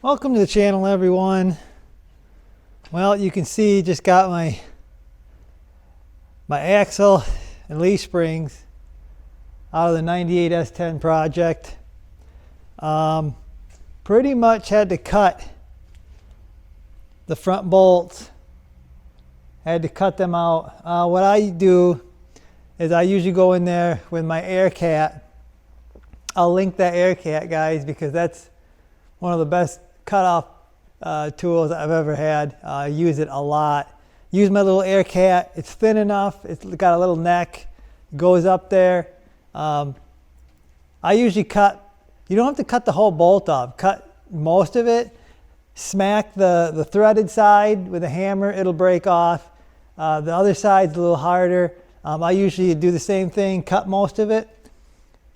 Welcome to the channel, everyone. Well, you can see just got my axle and leaf springs out of the 98 S10 project. Pretty much had to cut the front bolts. Had to cut them out. What I do is I usually go in there with my air cat. I'll link that air cat, guys, because that's one of the best cutoff tools I've ever had. I use it a lot. Use my little air cat. It's thin enough. It's got a little neck. Goes up there. I usually cut. You don't have to cut the whole bolt off. Cut most of it. Smack the threaded side with a hammer. It'll break off. The other side's a little harder. I usually do the same thing. Cut most of it.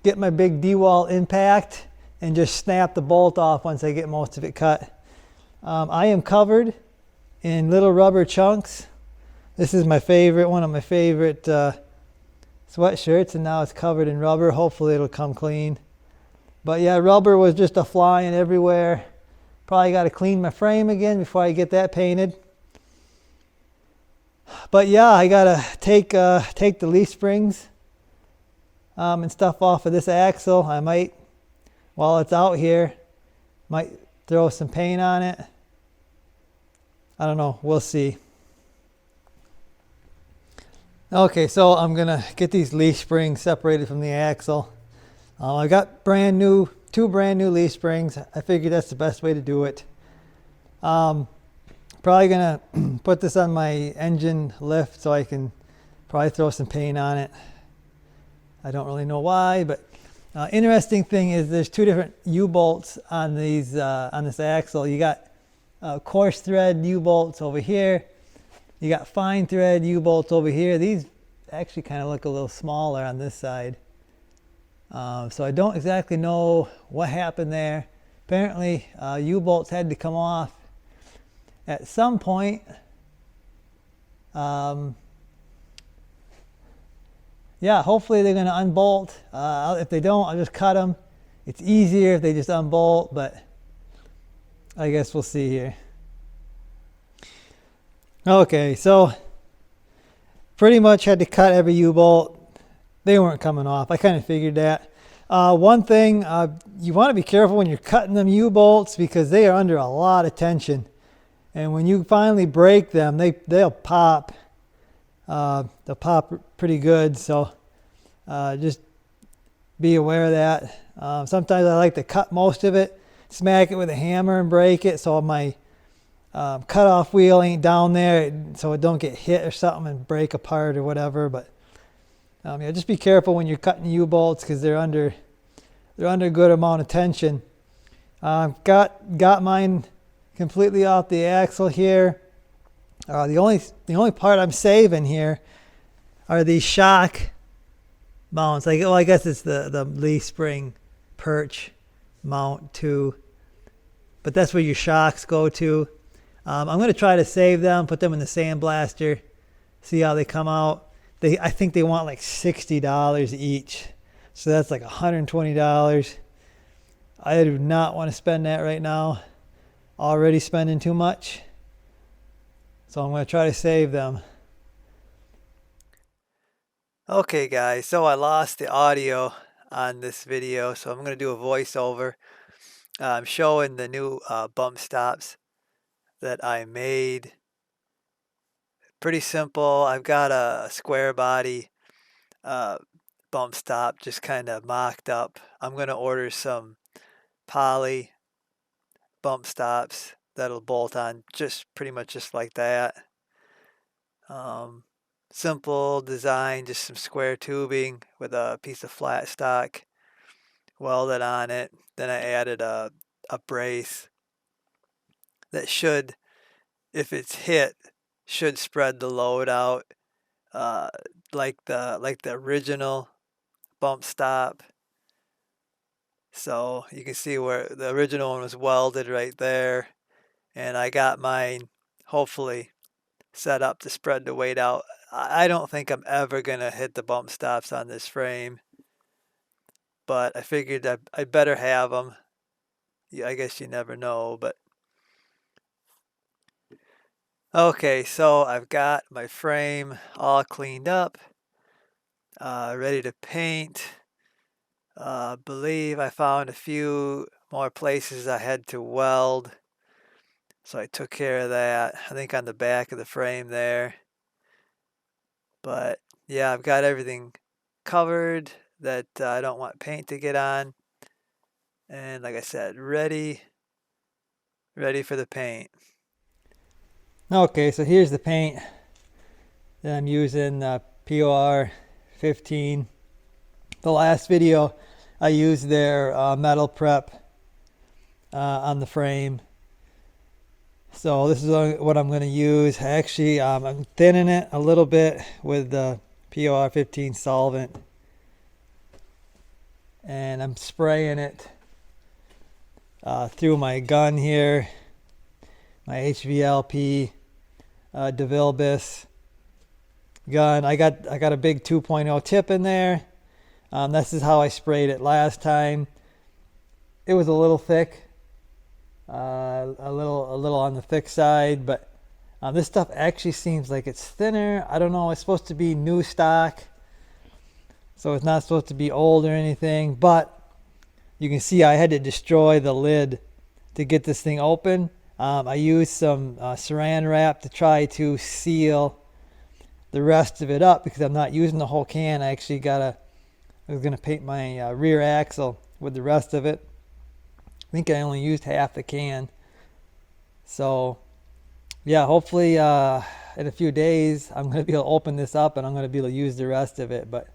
Get my big D-wall impact and just snap the bolt off once I get most of it cut. I am covered in little rubber chunks. This is my favorite, one of my favorite sweatshirts, and now it's covered in rubber. Hopefully it'll come clean. But yeah, rubber was just flying everywhere. Probably got to clean my frame again before I get that painted. But yeah, I gotta take the leaf springs and stuff off of this axle. I might, while it's out here, might throw some paint on it. I don't know, we'll see. Okay, so I'm gonna get these leaf springs separated from the axle. I got two brand new leaf springs. I figured that's the best way to do it. Probably gonna put this on my engine lift so I can probably throw some paint on it. I don't really know why, but interesting thing is there's two different U-bolts on these on this axle. You got coarse thread U-bolts over here. You got fine thread U-bolts over here. These actually kind of look a little smaller on this side. So I don't exactly know what happened there. Apparently U-bolts had to come off at some point. Yeah, hopefully they're going to unbolt. If they don't, I'll just cut them. It's easier if they just unbolt, but I guess we'll see here. Okay, so pretty much had to cut every U-bolt. They weren't coming off. I kind of figured that. One thing, you want to be careful when you're cutting them U-bolts because they are under a lot of tension. And when you finally break them, they'll pop. They'll pop pretty good, so just be aware of that. Sometimes I like to cut most of it, smack it with a hammer and break it so my cutoff wheel ain't down there so it don't get hit or something and break apart or whatever. But yeah, just be careful when you're cutting U-bolts because they're under a good amount of tension. Got mine completely off the axle here. The only part I'm saving here are these shock mounts. Well, I guess it's the leaf spring perch mount too, but that's where your shocks go to. I'm going to try to save them, put them in the sandblaster, see how they come out. I think they want like $60 each, so that's like $120. I do not want to spend that right now. Already spending too much. So I'm going to try to save them. Okay guys, so I lost the audio on this video, so I'm going to do a voiceover. I'm showing the new bump stops that I made. Pretty simple. I've got a square body bump stop just kind of mocked up. I'm going to order some poly bump stops that'll bolt on just pretty much just like that. Simple design, just some square tubing with a piece of flat stock welded on it. Then I added a a brace that should, if it's hit, should spread the load out, uh, like the original bump stop. So you can see where the original one was welded right there, and I got mine hopefully set up to spread the weight out. I don't think I'm ever gonna hit the bump stops on this frame, but I figured I'd better have them. I guess you never know, but okay, so I've got my frame all cleaned up, ready to paint. Believe I found a few more places I had to weld, so I took care of that. I think on the back of the frame there. But yeah, I've got everything covered that I don't want paint to get on. And like I said, ready for the paint. Okay, so here's the paint that I'm using, POR 15. The last video I used their metal prep on the frame. So this is what I'm going to use. Actually, I'm thinning it a little bit with the POR 15 solvent. And I'm spraying it through my gun here, my HVLP DeVilbiss gun. I got a big 2.0 tip in there. This is how I sprayed it last time. It was a little thick, a little on the thick side, but this stuff actually seems like it's thinner. I don't know. It's supposed to be new stock, so it's not supposed to be old or anything. But you can see I had to destroy the lid to get this thing open. I used some saran wrap to try to seal the rest of it up because I'm not using the whole can. I actually I was gonna paint my rear axle with the rest of it. I think I only used half the can. So yeah, hopefully in a few days I'm gonna be able to open this up and I'm gonna be able to use the rest of it, but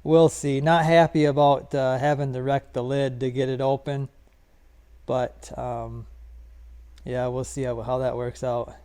we'll see. Not happy about having to wreck the lid to get it open, but yeah, we'll see how that works out.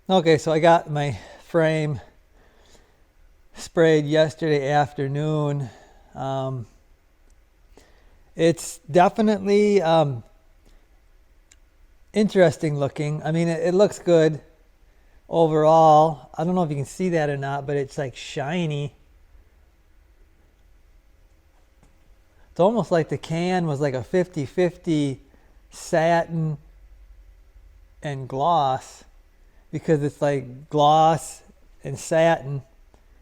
Okay, so I got my frame sprayed yesterday afternoon. It's definitely interesting looking. I mean, it looks good overall. I don't know if you can see that or not, but it's like shiny. It's almost like the can was like a 50-50 satin and gloss, because it's like gloss and satin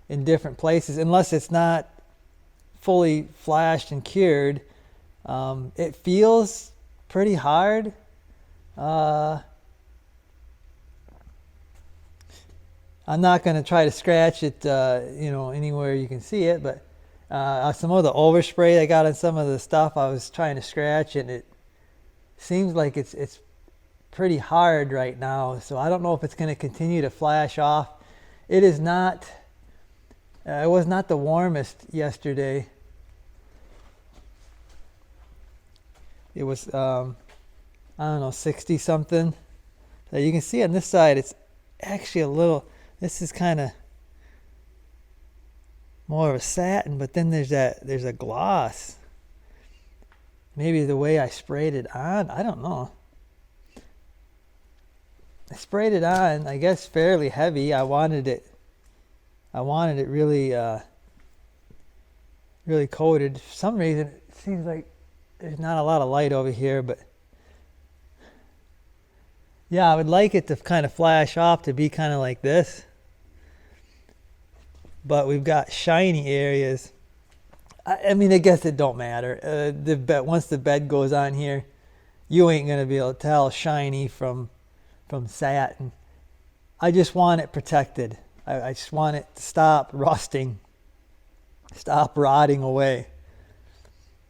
in different places, unless it's not fully flashed and cured. It feels pretty hard. I'm not going to try to scratch it, you know, anywhere you can see it, but some of the overspray I got on some of the stuff I was trying to scratch, and it seems like it's pretty hard right now. So I don't know if it's going to continue to flash off. It is not, it was not the warmest yesterday. It was, I don't know, 60 something. So you can see on this side, it's actually a little, this is kind of more of a satin, but then there's a gloss. Maybe the way I sprayed it on, I don't know. I sprayed it on, I guess, fairly heavy. I wanted it really, really coated. For some reason, it seems like there's not a lot of light over here, but yeah, I would like it to kind of flash off to be kind of like this. But we've got shiny areas. I mean, I guess it don't matter. Once the bed goes on here, you ain't gonna be able to tell shiny from satin. I just want it protected. I just want it to stop rusting, stop rotting away.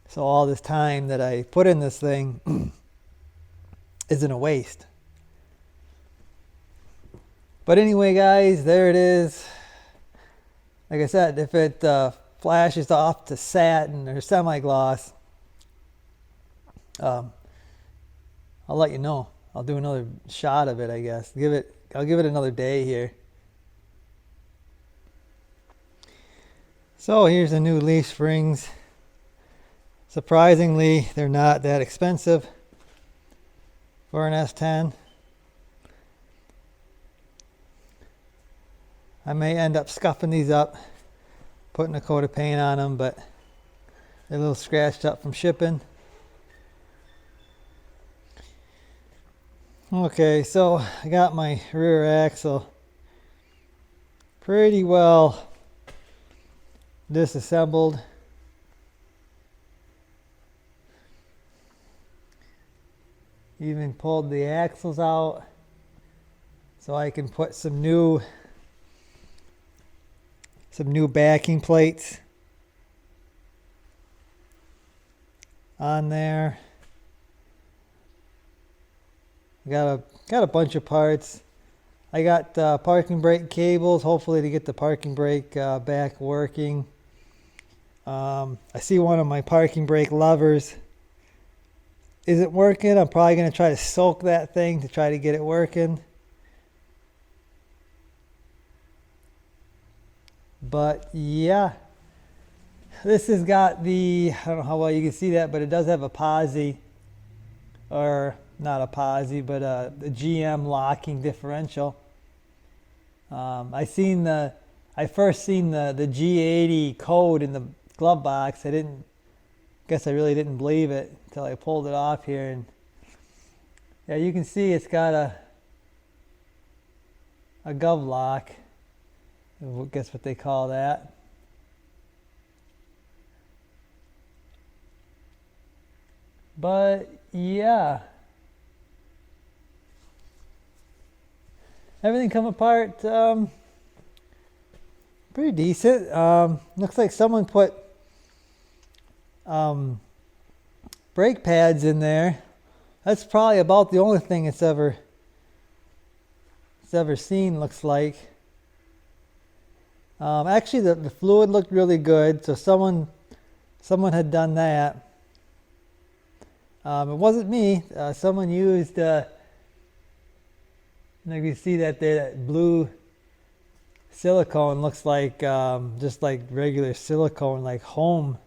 So all this time that I put in this thing isn't a waste. But anyway, guys, there it is. Like I said, if it flashes off to satin or semi-gloss, I'll let you know. I'll do another shot of it, I guess. I'll give it another day here. So here's the new leaf springs. Surprisingly, they're not that expensive for an S10. I may end up scuffing these up, putting a coat of paint on them, but they're a little scratched up from shipping. Okay, so I got my rear axle pretty well disassembled. Even pulled the axles out so I can put some new backing plates on there. Got a bunch of parts. I got parking brake cables, hopefully to get the parking brake back working. I see one of my parking brake levers isn't working. I'm probably going to try to soak that thing to try to get it working. But yeah, this has got the, I don't know how well you can see that, but it does have a posi, or not a posi, but a GM locking differential. I first seen the G80 code in the glove box. I really didn't believe it until I pulled it off here, and yeah, you can see it's got a gov lock. I guess what they call that. But yeah, everything come apart pretty decent. Looks like someone put brake pads in there. That's probably about the only thing it's ever seen, looks like. Actually, the fluid looked really good, so someone had done that. It wasn't me. Someone used, you can see that there, that blue silicone looks like just like regular silicone, like home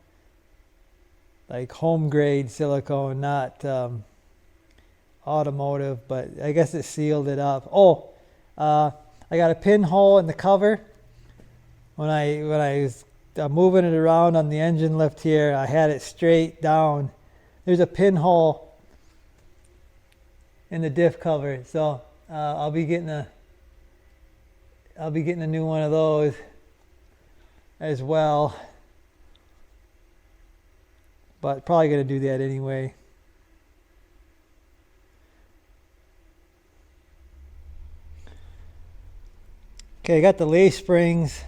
grade silicone, not automotive, but I guess it sealed it up. Oh, I got a pinhole in the cover. When I was moving it around on the engine lift here, I had it straight down. There's a pinhole in the diff cover, so I'll be getting a new one of those as well. But probably gonna do that anyway. Okay, I got the lace springs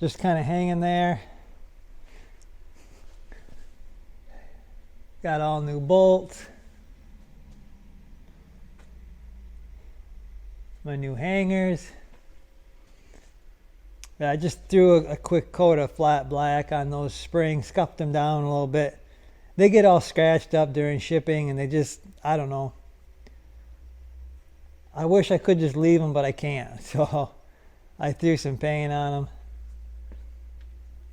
just kind of hanging there. Got all new bolts. My new hangers. I just threw a quick coat of flat black on those springs, scuffed them down a little bit. They get all scratched up during shipping and they just, I don't know. I wish I could just leave them, but I can't. So I threw some paint on them.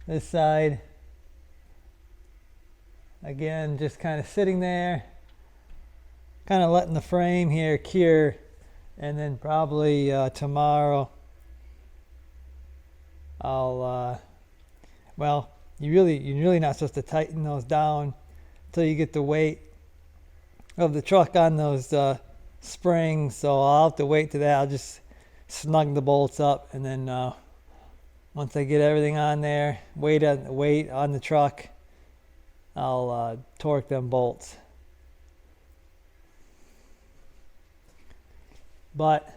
This side, again, just kind of sitting there, kind of letting the frame here cure, and then probably tomorrow I'll, well, you're really not supposed to tighten those down until you get the weight of the truck on those springs, so I'll have to wait to that. I'll just snug the bolts up, and then once I get everything on there, weight on the truck, I'll torque them bolts. But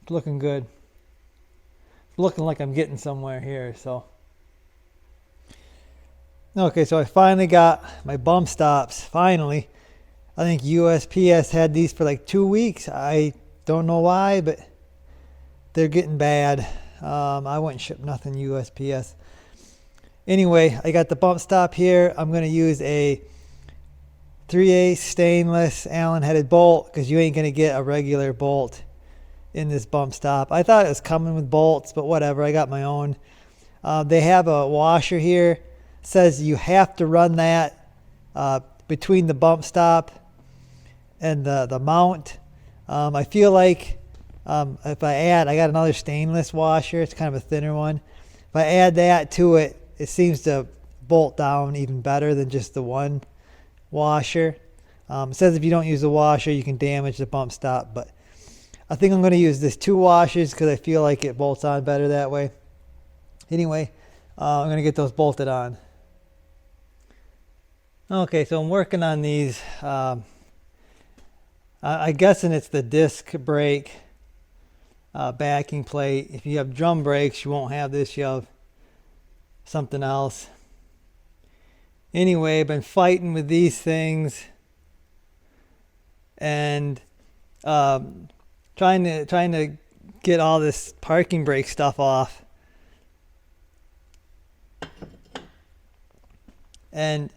it's looking good. It's looking like I'm getting somewhere here. So okay, so I finally got my bump stops. Finally, I think USPS had these for like 2 weeks. I don't know why, but they're getting bad. I wouldn't ship nothing USPS. Anyway, I got the bump stop here. I'm going to use a 3/8 stainless Allen headed bolt because you ain't going to get a regular bolt in this bump stop. I thought it was coming with bolts, but whatever. I got my own. They have a washer here. It says you have to run that between the bump stop and the mount. I feel like if I got another stainless washer. It's kind of a thinner one. If I add that to it, it seems to bolt down even better than just the one washer. It says if you don't use the washer, you can damage the bump stop, but I think I'm going to use this 2 washers because I feel like it bolts on better that way. Anyway, I'm going to get those bolted on. Okay, so I'm working on these. I'm guessing it's the disc brake backing plate. If you have drum brakes, you won't have this. You have something else. Anyway, I've been fighting with these things and trying to get all this parking brake stuff off. And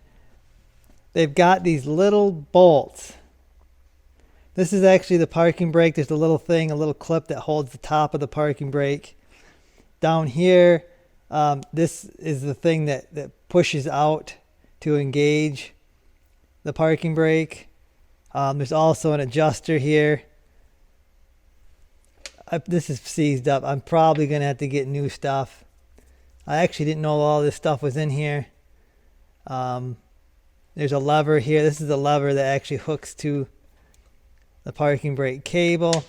they've got these little bolts. This is actually the parking brake. There's a little thing, a little clip that holds the top of the parking brake. Down here, this is the thing that pushes out to engage the parking brake. There's also an adjuster here. This is seized up. I'm probably going to have to get new stuff. I actually didn't know all this stuff was in here. There's a lever here. This is a lever that actually hooks to the parking brake cable.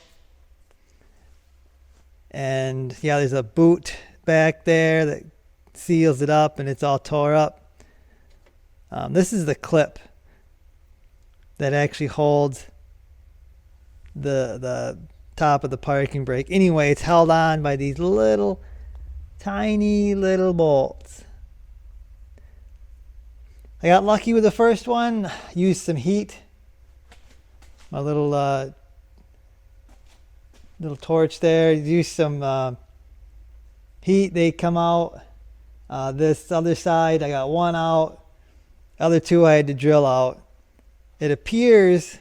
And yeah, there's a boot back there that seals it up and it's all tore up. This is the clip that actually holds the top of the parking brake. Anyway, it's held on by these little tiny little bolts. I got lucky with the first one. Used some heat. My little torch there. Used some heat. They come out. This other side, I got one out. Other 2 I had to drill out. It appears,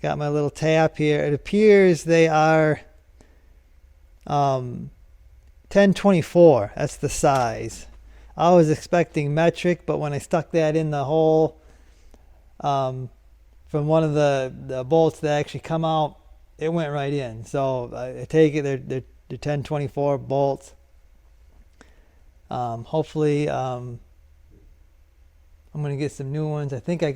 got my little tap here. It appears they are 1024. That's the size. I was expecting metric, but when I stuck that in the hole from one of the bolts that actually come out, it went right in. So I take it they're 1024 bolts. Hopefully I'm going to get some new ones. I think they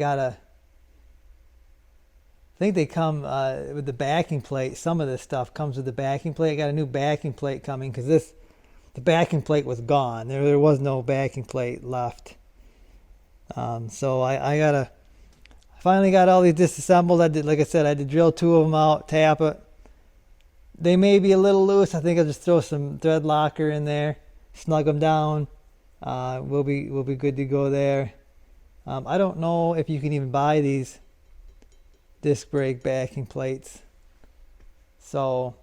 come with the backing plate. Some of this stuff comes with the backing plate. I got a new backing plate coming because the backing plate was gone. There was no backing plate left. So I gotta finally got all these disassembled. Like I said, I had to drill 2 of them out, tap it. They may be a little loose. I think I'll just throw some thread locker in there, snug them down. We'll be good to go there. I don't know if you can even buy these disc brake backing plates. So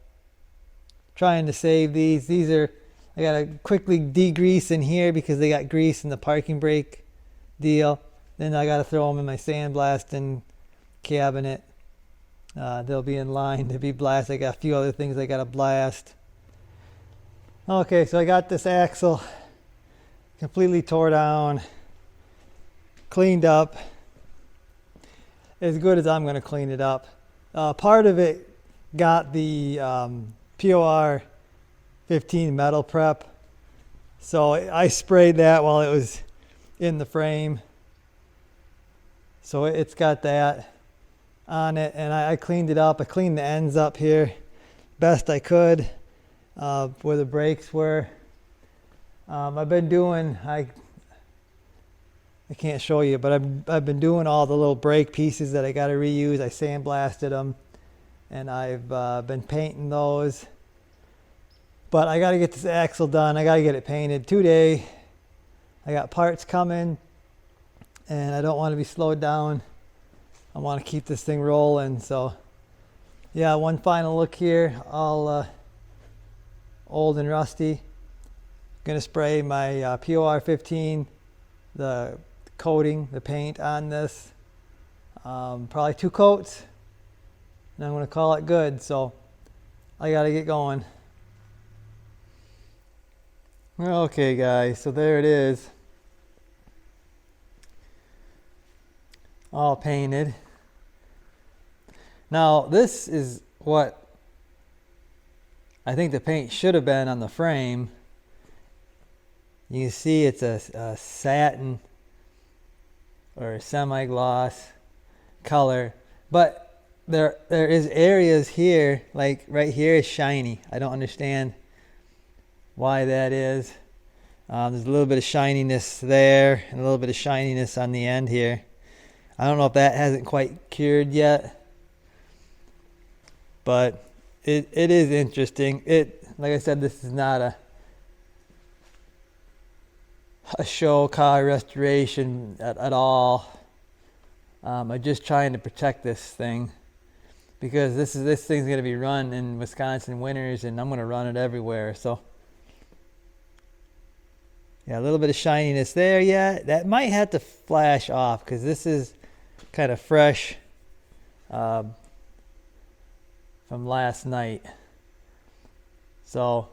trying to save these. These are, I gotta quickly degrease in here because they got grease in the parking brake deal. Then I gotta throw them in my sandblasting cabinet. They'll be in line to be blasted. I got a few other things I gotta blast. Okay, so I got this axle completely tore down, cleaned up, as good as I'm gonna clean it up. Part of it got the POR 15 metal prep, so I sprayed that while it was in the frame, so it's got that on it, and I cleaned it up. I cleaned the ends up here best I could, where the brakes were. I've been doing, I can't show you, but I've been doing all the little brake pieces that I got to reuse. I sandblasted them, and I've been painting those. But I got to get this axle done. I got to get it painted today. I got parts coming, and I don't want to be slowed down. I want to keep this thing rolling. So yeah, one final look here, all old and rusty. Gonna spray my POR 15, the coating, the paint on this, probably 2 coats, and I'm gonna call it good. So I gotta get going. Okay guys, so there it is, all painted. Now this is what I think the paint should have been on the frame. You can see it's a satin or a semi-gloss color, but there is areas here, like right here is shiny. I don't understand why that is. There's a little bit of shininess there and a little bit of shininess on the end here. I don't know if that hasn't quite cured yet, but it is interesting. Like I said, this is not a show car restoration at all. I'm just trying to protect this thing because this thing's going to be run in Wisconsin winters, and I'm going to run it everywhere. So yeah, a little bit of shininess there. Yeah, that might have to flash off because this is kind of fresh from last night. So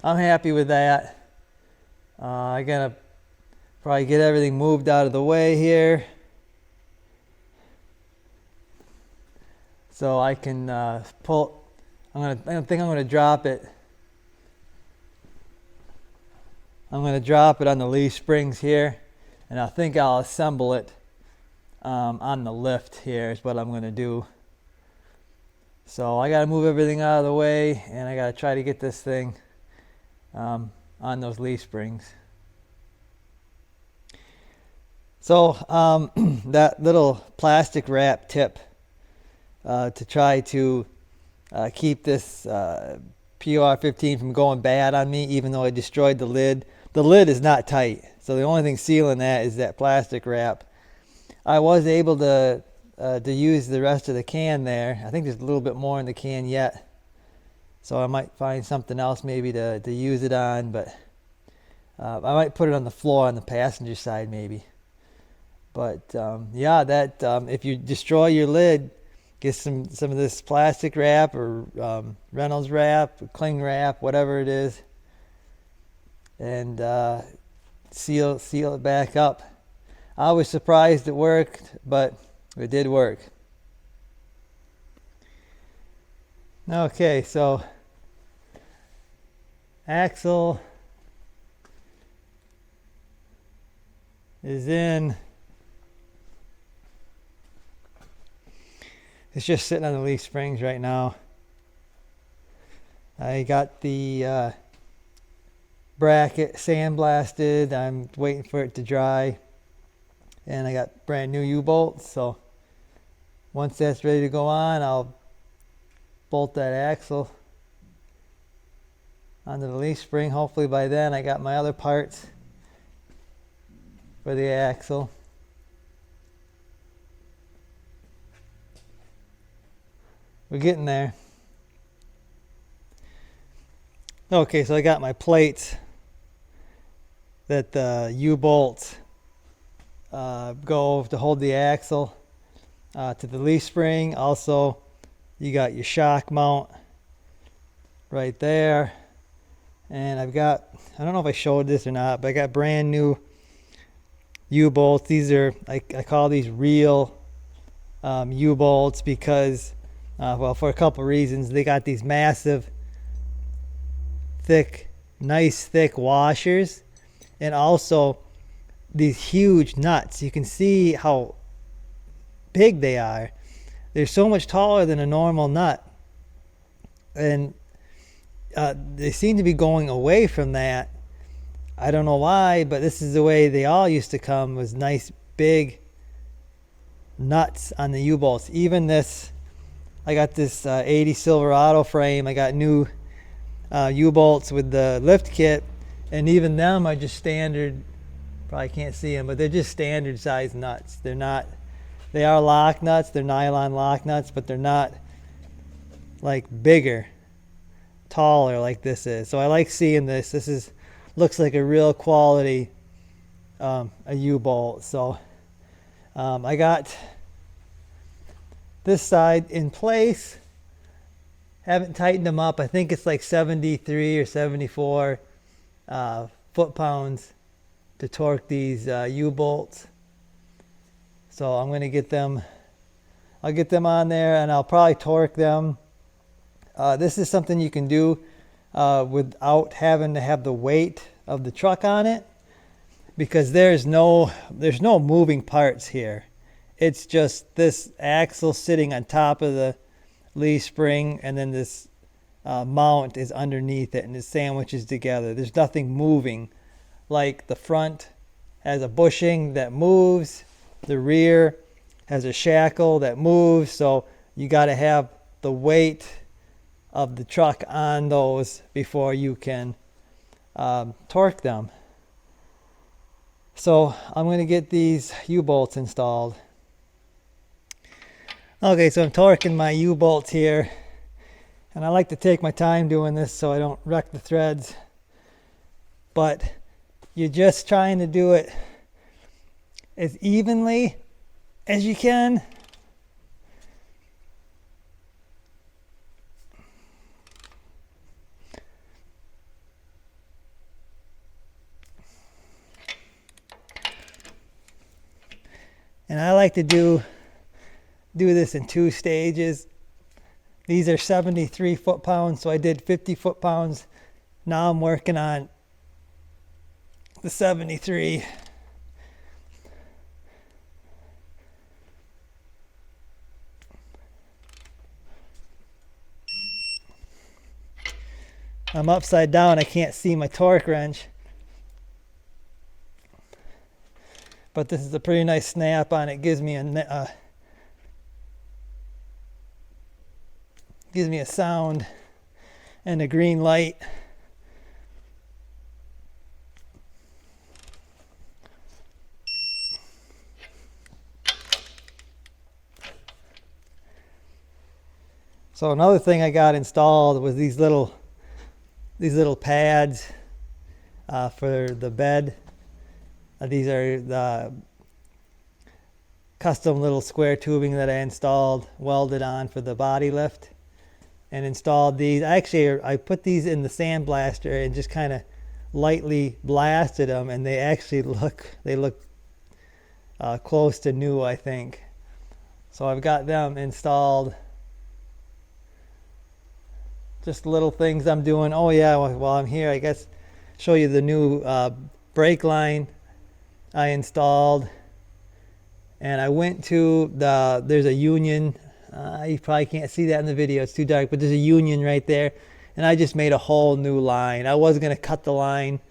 I'm happy with that. I gotta probably get everything moved out of the way here, so I can pull. I think I'm gonna drop it. I'm gonna drop it on the leaf springs here, and I think I'll assemble it on the lift here is what I'm gonna do. So I gotta move everything out of the way, and I gotta try to get this thing on those leaf springs. So that little plastic wrap tip to try to keep this POR 15 from going bad on me, even though I destroyed the lid. The lid is not tight, so the only thing sealing that is that plastic wrap. I was able to use the rest of the can there. I think there's a little bit more in the can yet, so I might find something else maybe to use it on, but I might put it on the floor on the passenger side maybe. But yeah, that if you destroy your lid, get some of this plastic wrap or Reynolds wrap, cling wrap, whatever it is, and seal it back up. I was surprised it worked, but it did work. Okay, so axle is in. It's just sitting on the leaf springs right now. I got the bracket sandblasted. I'm waiting for it to dry. and I got brand new U-bolts. So once that's ready to go on, I'll bolt that axle onto the leaf spring. Hopefully by then I got my other parts for the axle. We're getting there. Okay, so I got my plates that the U-bolts go to hold the axle to the leaf spring. Also, you got your shock mount right there. And I've got, I don't know if I showed this or not, but I got brand new U-bolts. These are, I call these real U-bolts because, well, for a couple reasons. They got these massive, thick, nice thick washers, and also these huge nuts. You can see how big they are. They're so much taller than a normal nut, and they seem to be going away from that. I don't know why, but this is the way they all used to come, was nice big nuts on the U-bolts. Even this, I got this 80 Silverado frame. I got new U-bolts with the lift kit, and even them are just standard. Probably can't see them, but they're just standard size nuts. They're not, they are lock nuts, they're nylon lock nuts, but they're not like bigger, taller like this is. So I like seeing this. This is, looks like a real quality a U-bolt. So I got this side in place. Haven't tightened them up. I think it's like 73 or 74 foot-pounds to torque these U-bolts. So I'm going to get them, I'll get them on there and I'll probably torque them. This is something you can do without having to have the weight of the truck on it, because there's no moving parts here. It's just this axle sitting on top of the leaf spring, and then this mount is underneath it, and it sandwiches together. There's nothing moving. Like the front has a bushing that moves, the rear has a shackle that moves, so you got to have the weight of the truck on those before you can torque them. So I'm going to get these U-bolts installed. Okay, so I'm torquing my U-bolts here, and I like to take my time doing this so I don't wreck the threads, but you're just trying to do it as evenly as you can. And I like to do this in 2 stages. These are 73 foot-pounds, so I did 50 foot-pounds. Now I'm working on the 73. I'm upside down, I can't see my torque wrench. But this is a pretty nice snap on it. Gives me a sound and a green light. So another thing I got installed was these little pads for the bed. These are the custom little square tubing that I installed, welded on for the body lift, and installed these. I put these in the sandblaster and just kind of lightly blasted them, and they actually look close to new, I think. So I've got them installed. Just little things I'm doing. Oh yeah, while I'm here, I guess show you the new brake line I installed. And I went to there's a union. You probably can't see that in the video, it's too dark, but there's a union right there. And I just made a whole new line. I wasn't going to cut the line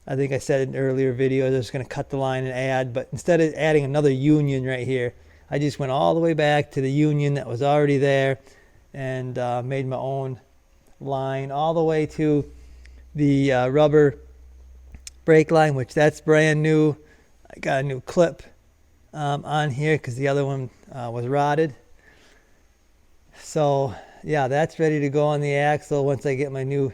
I think I said in earlier videos I was going to cut the line and add, but instead of adding another union right here, I just went all the way back to the union that was already there and made my own line all the way to the rubber brake line, which that's brand new. I got a new clip on here because the other one was rotted. So yeah, that's ready to go on the axle once I get my new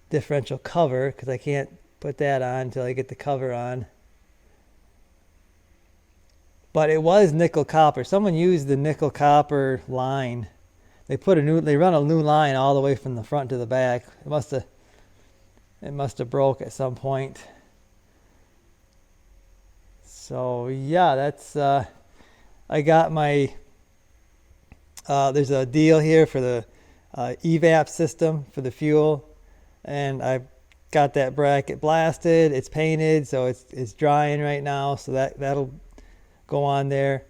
differential cover, because I can't put that on until I get the cover on. But it was nickel copper. Someone used the nickel copper line. They run a new line all the way from the front to the back. It must have broke at some point. So yeah, that's I got my there's a deal here for the evap system for the fuel, and I've got that bracket blasted. It's painted, so it's drying right now, so that'll go on there.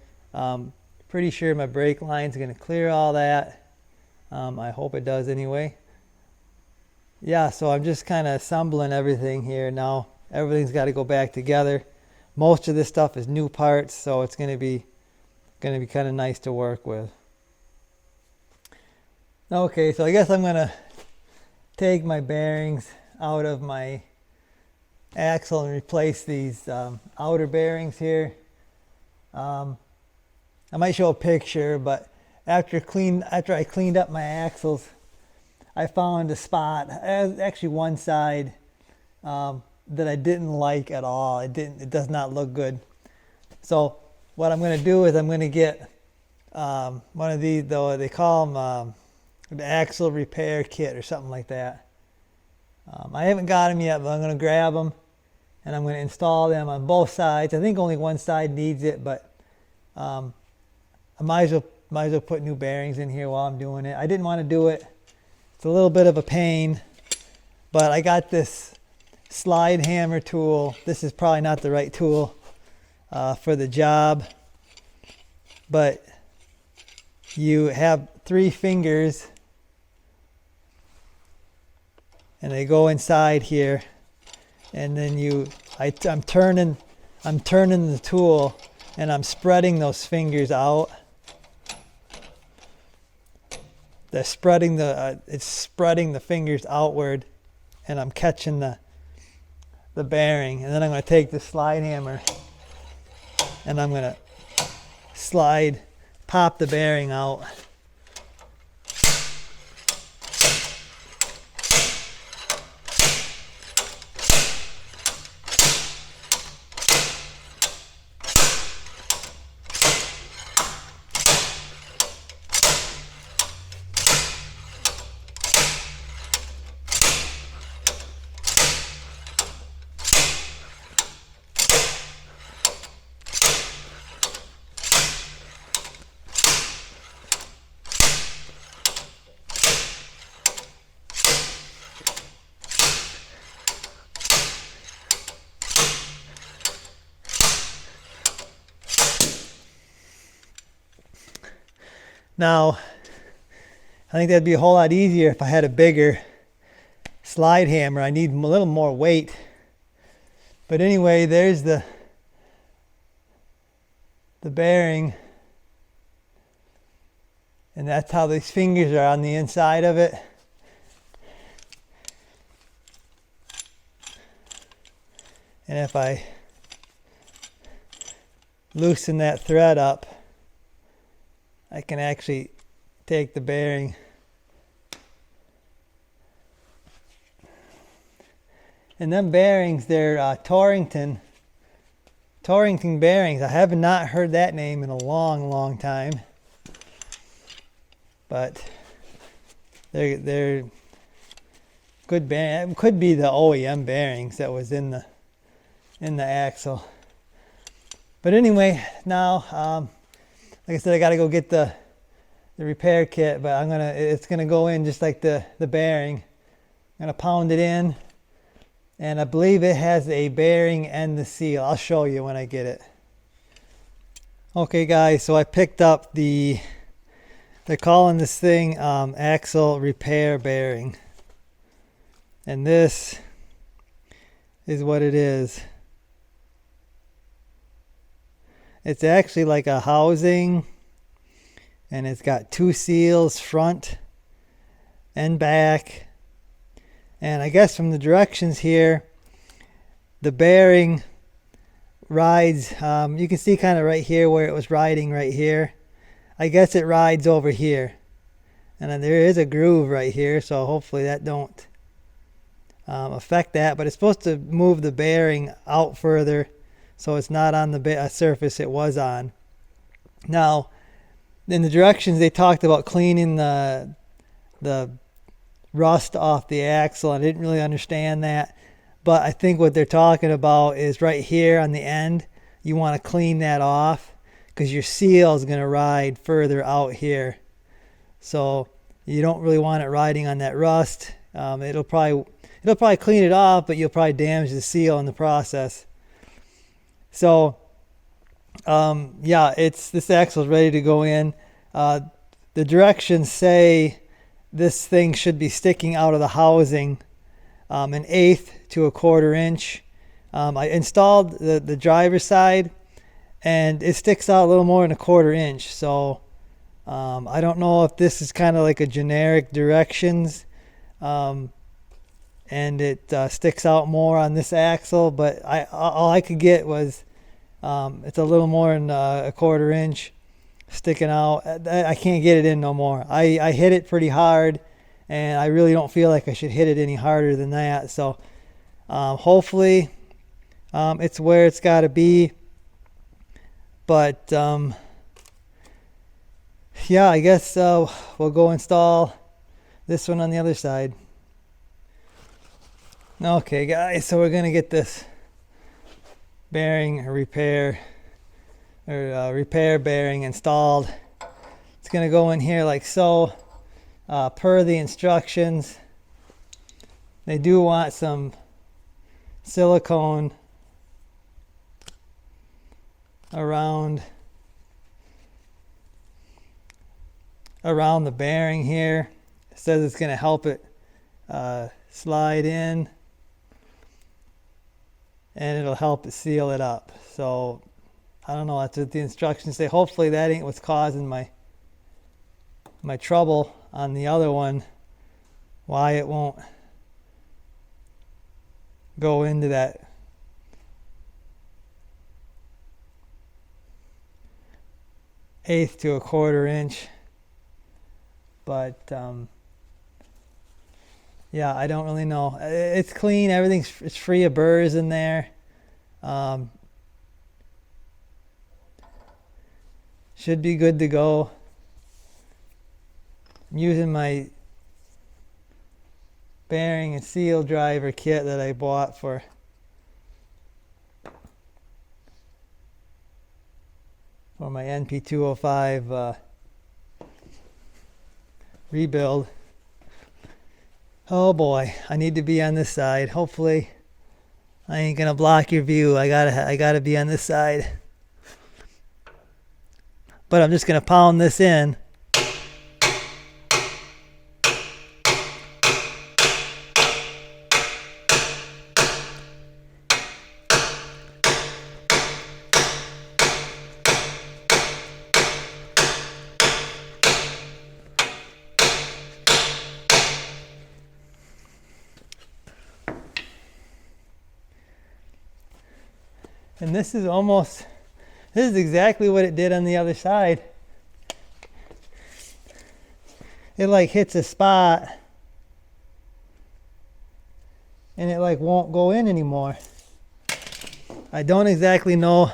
Pretty sure my brake line's going to clear all that. I hope it does anyway. Yeah, so I'm just kind of assembling everything here now. Everything's got to go back together. Most of this stuff is new parts, so it's going to be kind of nice to work with. Okay, so I guess I'm going to take my bearings out of my axle and replace these outer bearings here. I might show a picture, but after I cleaned up my axles, I found a spot, actually one side that I didn't like at all. It does not look good. So what I'm going to do is I'm going to get one of these, though they call them the axle repair kit or something like that. I haven't got them yet, but I'm going to grab them and I'm going to install them on both sides. I think only one side needs it, but I might as well put new bearings in here while I'm doing it. I didn't want to do it. It's a little bit of a pain, but I got this slide hammer tool. This is probably not the right tool for the job, but you have 3 fingers and they go inside here, and then I'm turning the tool and I'm spreading those fingers out. It's spreading the fingers outward, and I'm catching the bearing, and then I'm going to take the slide hammer and I'm going to pop the bearing out. Now, I think that'd be a whole lot easier if I had a bigger slide hammer. I need a little more weight. But anyway, there's the bearing. And that's how these fingers are on the inside of it. And if I loosen that thread up, I can actually take the bearing and them bearings, they're Torrington bearings. I have not heard that name in a long time, but they're good bearings. It could be the OEM bearings that was in the axle. But anyway, now like I said, I got to go get the repair kit, but it's gonna go in just like the bearing. I'm gonna pound it in, and I believe it has a bearing and the seal. I'll show you when I get it. Okay guys, so I picked up they're calling this thing axle repair bearing, and this is what it is. It's actually like a housing, and it's got 2 seals, front and back. And I guess from the directions here, the bearing rides, you can see kind of right here where it was riding right here. I guess it rides over here. And then there is a groove right here, so hopefully that don't affect that. But it's supposed to move the bearing out further so it's not on the surface it was on. Now, in the directions they talked about cleaning the rust off the axle. I didn't really understand that, but I think what they're talking about is right here on the end. You want to clean that off because your seal is going to ride further out here, so you don't really want it riding on that rust. It'll probably clean it off, but you'll probably damage the seal in the process. So yeah, this axle is ready to go in. The directions say this thing should be sticking out of the housing 1/8 to 1/4 inch. I installed the driver's side, and it sticks out a little more than 1/4 inch. So I don't know if this is kind of like a generic directions, and it sticks out more on this axle. But all I could get was it's a little more than 1/4 inch sticking out. I can't get it in no more. I hit it pretty hard, and I really don't feel like I should hit it any harder than that. So hopefully it's where it's got to be. But yeah, I guess we'll go install this one on the other side. Okay guys, so we're gonna get this bearing repair bearing installed. It's going to go in here like so, per the instructions. They do want some silicone around the bearing here. It says it's going to help it slide in, and it'll help it seal it up. So I don't know, that's what the instructions say. Hopefully that ain't what's causing my trouble on the other one, why it won't go into that eighth to 1/4 inch. But yeah, I don't really know. It's clean, it's free of burrs in there. Should be good to go. I'm using my bearing and seal driver kit that I bought for my NP205 rebuild. Oh boy, I need to be on this side. Hopefully I ain't gonna block your view. I gotta be on this side. But I'm just going to pound this in. And this is exactly what it did on the other side. It like hits a spot and it like won't go in anymore. I don't exactly know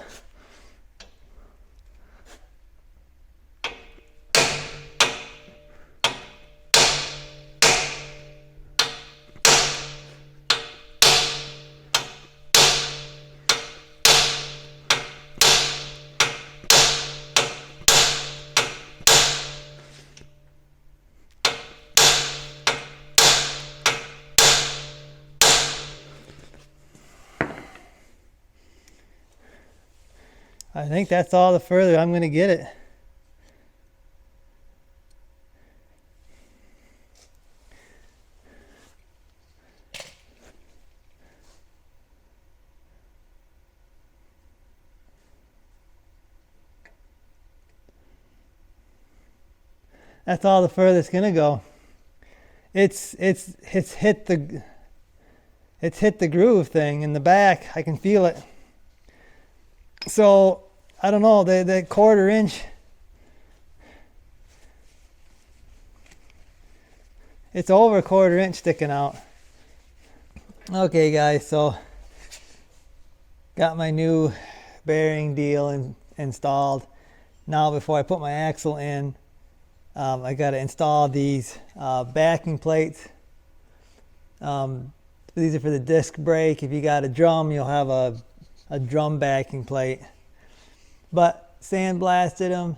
I think that's all the further I'm going to get it. That's all the further it's gonna go. It's hit the groove thing in the back. I can feel it. So I don't know, the 1/4 inch. It's over 1/4 inch sticking out. Okay guys, so got my new bearing deal installed. Now before I put my axle in, I got to install these backing plates. These are for the disc brake. If you got a drum, you'll have a drum backing plate. But sandblasted them,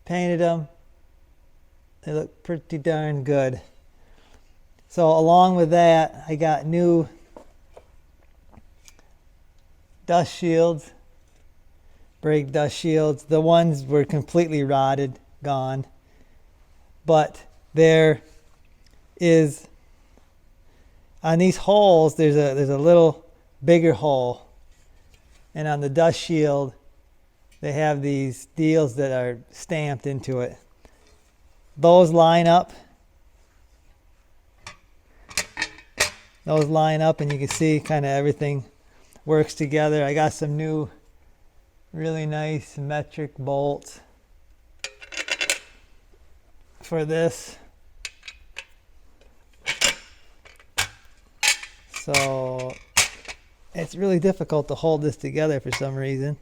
painted them. They look pretty darn good. So along with that, I got new dust shields, brake dust shields. The ones were completely rotted, gone. But there is, on these holes, there's a little bigger hole. And on the dust shield, they have these deals that are stamped into it. Those line up. Those line up and you can see kind of everything works together. I got some new really nice symmetric bolts for this. So it's really difficult to hold this together for some reason.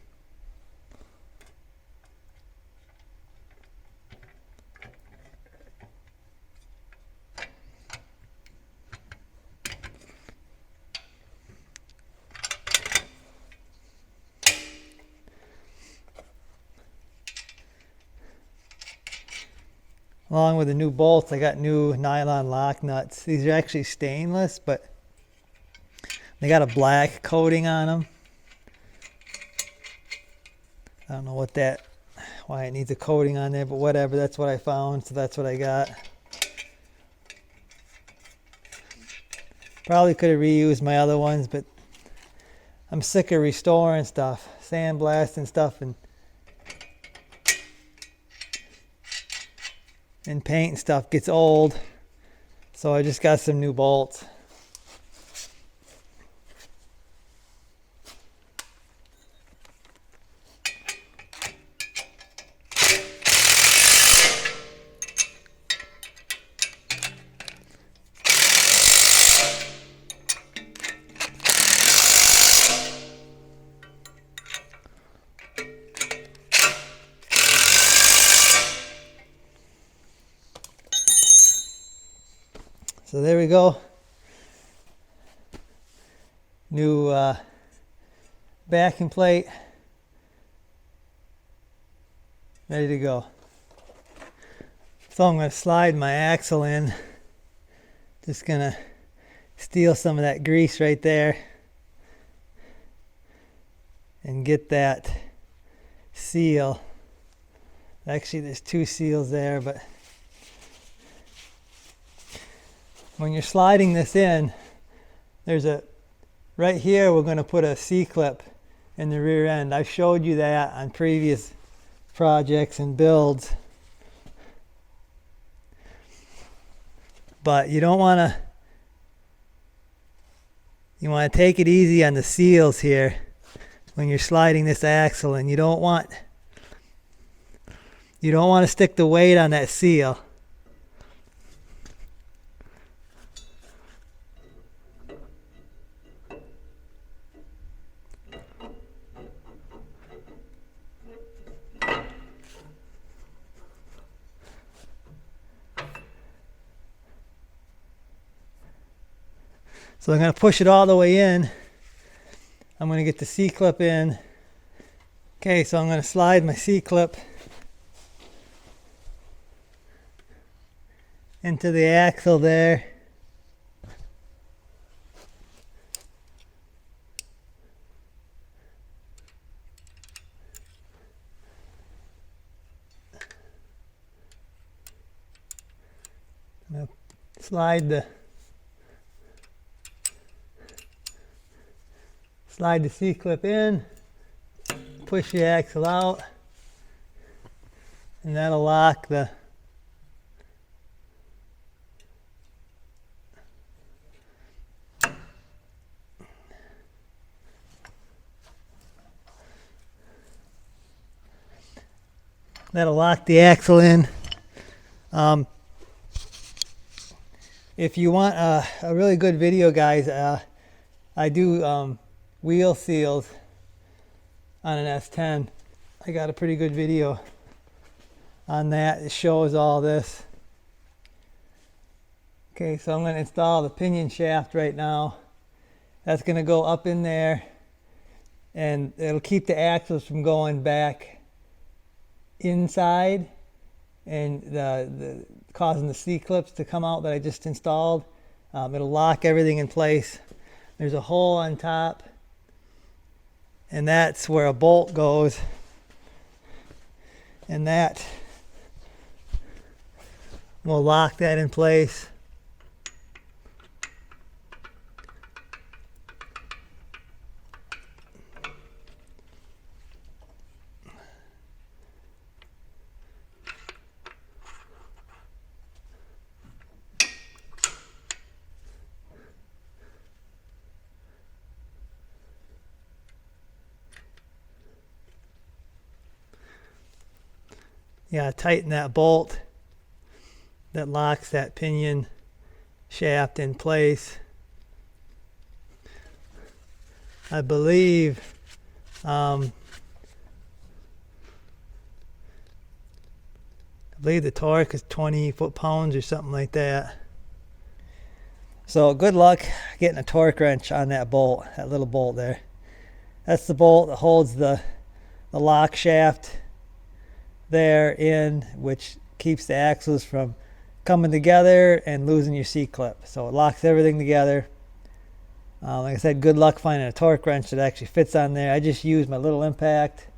Along with the new bolts, I got new nylon lock nuts. These are actually stainless, but they got a black coating on them. I don't know why it needs a coating on there, but whatever, that's what I found, so that's what I got. Probably could have reused my other ones, but I'm sick of restoring stuff, sandblasting stuff, and paint stuff gets old. So I just got some new bolts. So there we go. New backing plate. Ready to go. So I'm going to slide my axle in. Just going to steal some of that grease right there and get that seal. Actually, there's 2 seals there, but when you're sliding this in, there's right here we're going to put a C-clip in the rear end. I've showed you that on previous projects and builds. But you don't want to, you want to take it easy on the seals here when you're sliding this axle, and you don't want to stick the weight on that seal. So I'm going to push it all the way in. I'm going to get the C-clip in. Okay, so I'm going to slide my C-clip into the axle there. I'm going to slide the C-clip in, push the axle out, and that'll lock the That'll lock the axle in. If you want a really good video, guys, I do wheel seals on an S10. I got a pretty good video on that. It shows all this. Okay, so I'm going to install the pinion shaft right now. That's going to go up in there, and it'll keep the axles from going back inside and causing the C-clips to come out that I just installed. It'll lock everything in place. There's a hole on top, and that's where a bolt goes, and that will lock that in place. Yeah, tighten that bolt that locks that pinion shaft in place. I believe the torque is 20 foot-pounds or something like that. So good luck getting a torque wrench on that bolt, that little bolt there. That's the bolt that holds the lock shaft there in, which keeps the axles from coming together and losing your C-clip. So it locks everything together. Like I said, good luck finding a torque wrench that actually fits on there. I just used my little impact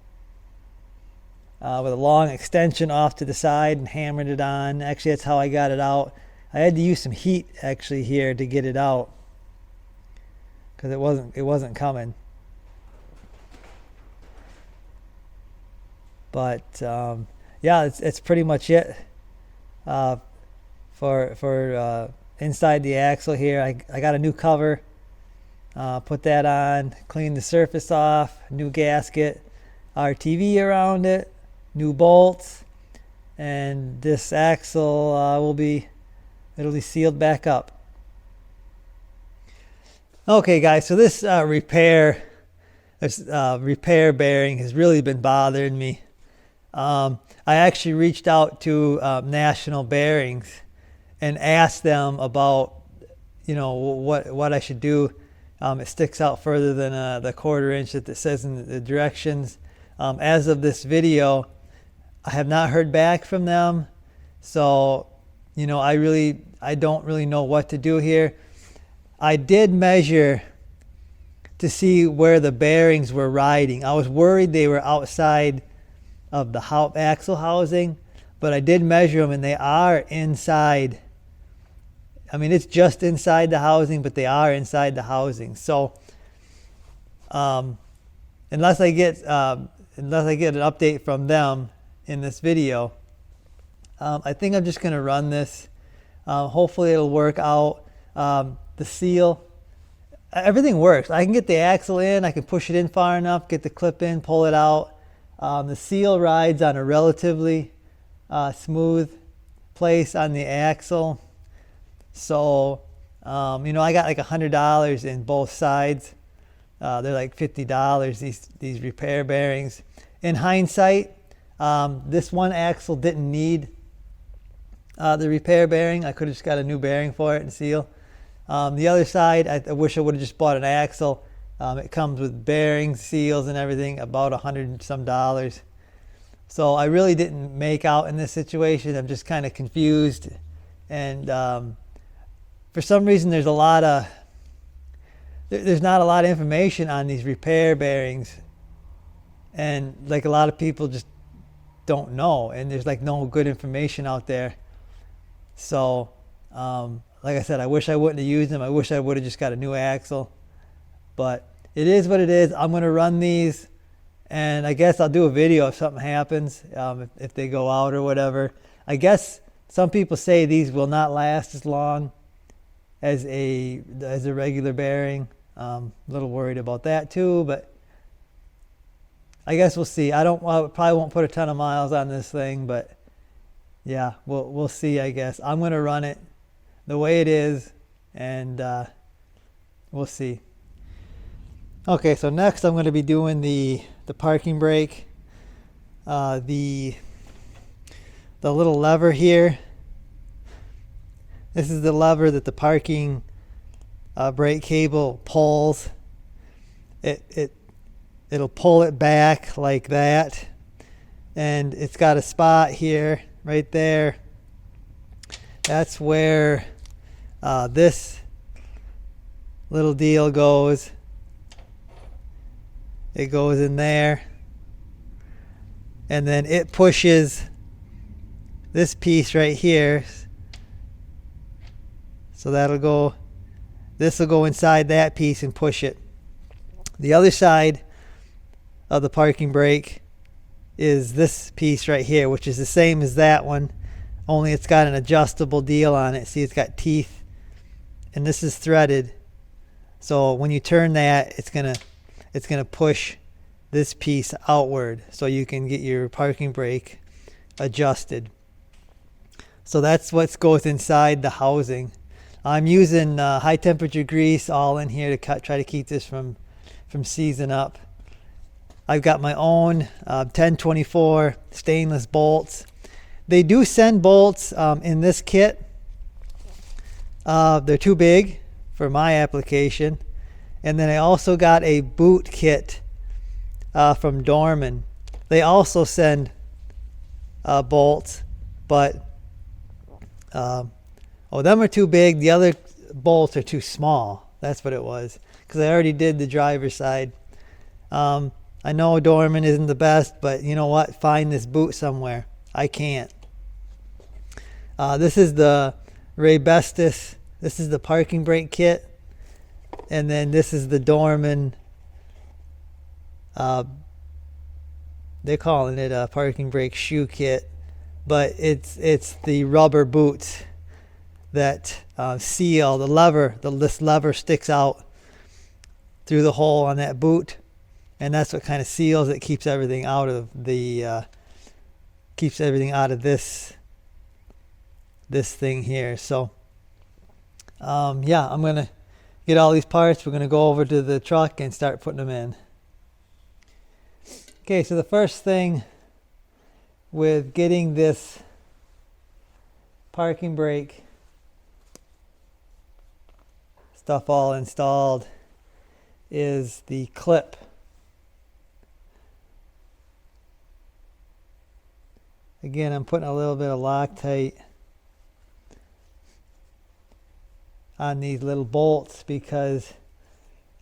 with a long extension off to the side and hammered it on. Actually, that's how I got it out. I had to use some heat actually here to get it out because it wasn't coming. But yeah, it's pretty much it for inside the axle here. I got a new cover, put that on, cleaned the surface off, new gasket, RTV around it, new bolts, and this axle it'll be sealed back up. Okay, guys, so this repair bearing has really been bothering me. I actually reached out to National Bearings and asked them about, what I should do. It sticks out further than the 1/4 inch that it says in the directions. As of this video, I have not heard back from them, so I don't really know what to do here. I did measure to see where the bearings were riding. I was worried they were outside of the axle housing, but I did measure them and they are inside. I mean, it's just inside the housing, but they are inside the housing. So unless I get an update from them in this video, I think I'm just going to run this. Hopefully it'll work out. The seal, everything works. I can get the axle in, I can push it in far enough, get the clip in, pull it out. The seal rides on a relatively smooth place on the axle. So, I got like $100 in both sides. They're like $50, these repair bearings. In hindsight, this one axle didn't need the repair bearing. I could have just got a new bearing for it and seal. The other side, I wish I would have just bought an axle. It comes with bearings, seals, and everything, about $100 and some. So I really didn't make out in this situation. I'm just kind of confused, and for some reason there's not a lot of information on these repair bearings, and like a lot of people just don't know, and there's like no good information out there. So like I said, I wish I wouldn't have used them. I wish I would have just got a new axle, but it is what it is. I'm going to run these, and I guess I'll do a video if something happens, if they go out or whatever. I guess some people say these will not last as long as a regular bearing. A little worried about that too, but I guess we'll see. I probably won't put a ton of miles on this thing, but yeah, we'll see. I guess I'm gonna run it the way it is, and we'll see. Okay, so next I'm gonna be doing the parking brake. The little lever here. This is the lever that the parking brake cable pulls. It'll pull it back like that, and it's got a spot here, right there. That's where this little deal goes. It goes in there, and then it pushes this piece right here. So that'll go, this will go inside that piece and push it. The other side of the parking brake is this piece right here, which is the same as that one, only it's got an adjustable deal on it. See, it's got teeth, and this is threaded. So when you turn that, it's gonna push this piece outward, so you can get your parking brake adjusted. So that's what goes inside the housing. I'm using high temperature grease all in here to try to keep this from seizing up. I've got my own 1024 stainless bolts. They do send bolts in this kit. They're too big for my application. And then I also got a boot kit from Dorman. They also send bolts, but them are too big. The other bolts are too small. That's what it was, because I already did the driver's side. I know Dorman isn't the best, but you know what? Find this boot somewhere. I can't. This is the Raybestos. This is the parking brake kit. And then this is the Dorman. They're calling it a parking brake shoe kit, but it's the rubber boots that seal the lever. This lever sticks out through the hole on that boot, and that's what kind of seals it. Keeps everything out of the this thing here. So yeah, I'm gonna get all these parts. We're gonna go over to the truck and start putting them in. Okay, so the first thing with getting this parking brake stuff all installed is the clip. Again, I'm putting a little bit of Loctite on these little bolts because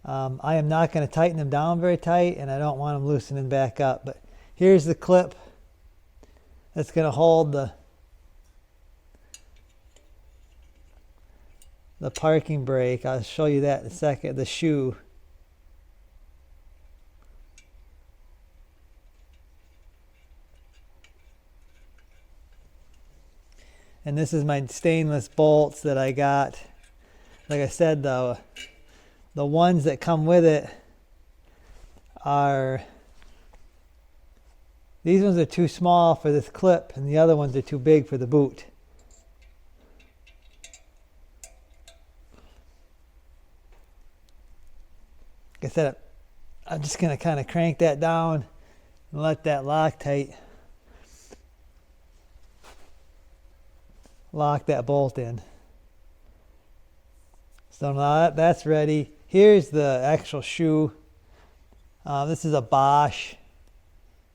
I am not going to tighten them down very tight, and I don't want them loosening back up. But here's the clip that's going to hold the parking brake. I'll show you that in a second. The shoe. And this is my stainless bolts that I got. Like I said, the ones that come with it are, these ones are too small for this clip, and the other ones are too big for the boot. Like I said, I'm just going to kind of crank that down and let that Loctite lock that bolt in. So now that's ready. Here's the actual shoe. This is a Bosch.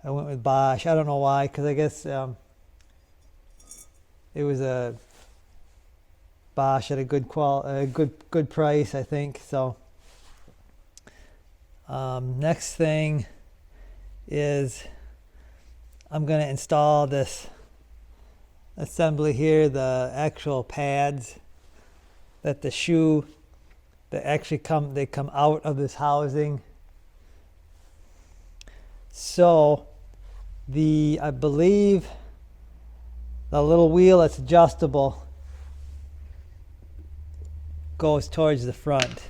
I went with Bosch. I don't know why, because I guess it was a Bosch at a good price, I think. So next thing is I'm going to install this assembly here, the actual pads that the shoe that actually come out of this housing. So I believe the little wheel that's adjustable goes towards the front.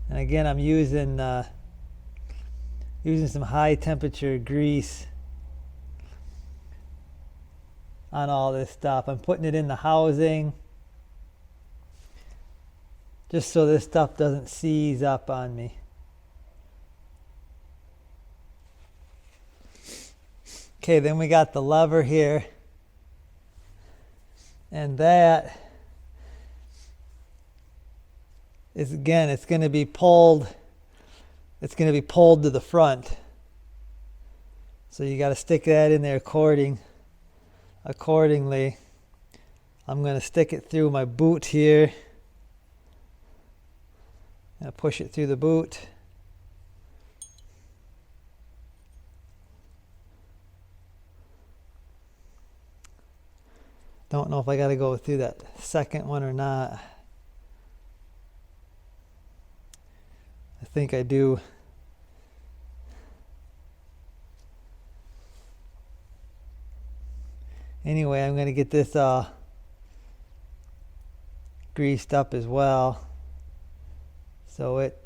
And again, I'm using using some high temperature grease on all this stuff. I'm putting it in the housing just so this stuff doesn't seize up on me. Okay, then we got the lever here, and that is, again, it's going to be pulled. It's going to be pulled to the front, so you got to stick that in there accordingly. I'm going to stick it through my boot here. I'm going to push it through the boot. Don't know if I got to go through that second one or not. I think I do. Anyway, I'm going to get this greased up as well, so it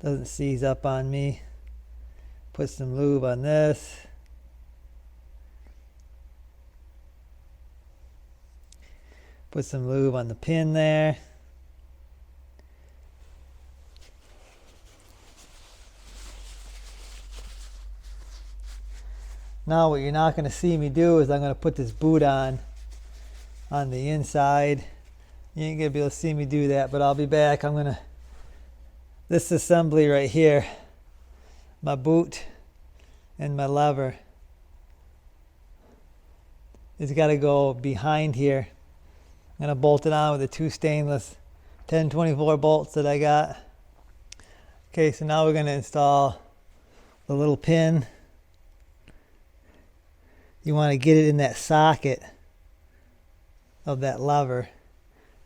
doesn't seize up on me. Put some lube on this. Put some lube on the pin there. Now what you're not going to see me do is I'm going to put this boot on the inside. You ain't going to be able to see me do that, but I'll be back. I'm going to, this assembly right here, my boot and my lever, it's got to go behind here. I'm going to bolt it on with the two stainless 1024 bolts that I got. Okay, so now we're going to install the little pin. You want to get it in that socket of that lever.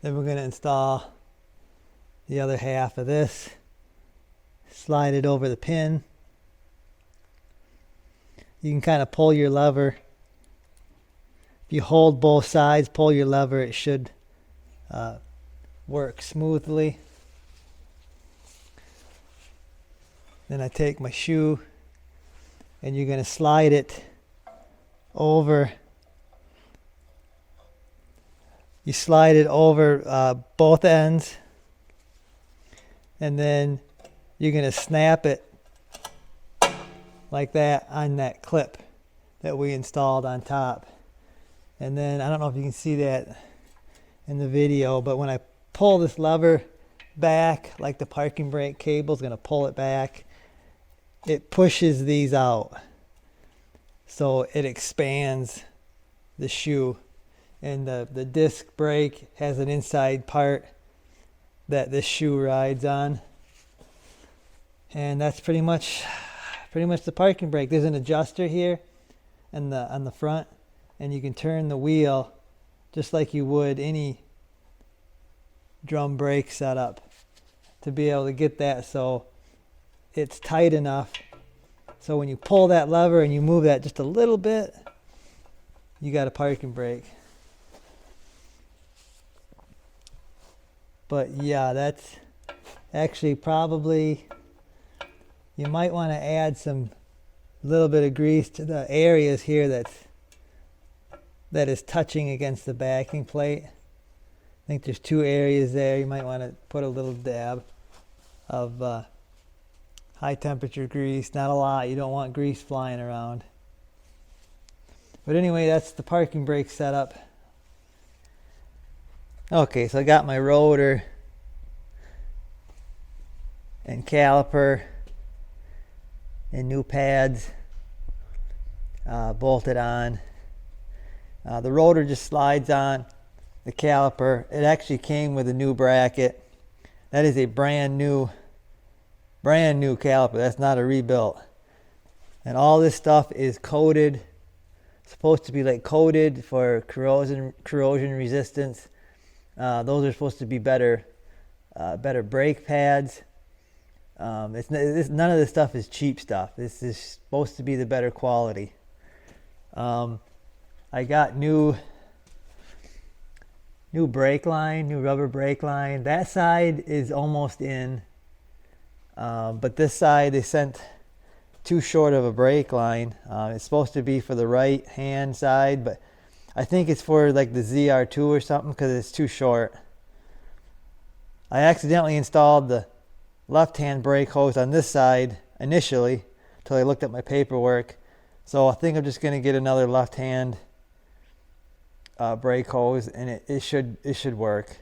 Then we're going to install the other half of this. Slide it over the pin. You can kind of pull your lever. If you hold both sides, pull your lever, it should work smoothly. Then I take my shoe, and you're going to slide it over. You slide it over both ends, and then you're going to snap it like that on that clip that we installed on top. And then I don't know if you can see that in the video, but when I pull this lever back, like the parking brake cable is going to pull it back, it pushes these out, so it expands the shoe. And the disc brake has an inside part that this shoe rides on, and that's pretty much the parking brake. There's an adjuster here on the front, and you can turn the wheel just like you would any drum brake setup to be able to get that so it's tight enough so when you pull that lever and you move that just a little bit, you got a parking brake. But yeah, that's actually probably, you might want to add some little bit of grease to the areas here that is touching against the backing plate. I think there's two areas there. You might want to put a little dab of high temperature grease. Not a lot. You don't want grease flying around. But anyway, that's the parking brake setup. Okay, so I got my rotor and caliper and new pads bolted on. The rotor just slides on the caliper. It actually came with a new bracket. That is a brand new caliper. That's not a rebuilt. And all this stuff is coated, supposed to be like coated for corrosion resistance. Those are supposed to be better brake pads. None of this stuff is cheap stuff. This is supposed to be the better quality. I got new new brake line, new rubber brake line. That side is almost in, but this side they sent too short of a brake line. It's supposed to be for the right hand side, but I think it's for like the ZR2 or something because it's too short. I accidentally installed the left-hand brake hose on this side initially until I looked at my paperwork. So I think I'm just going to get another left-hand brake hose, and it should work.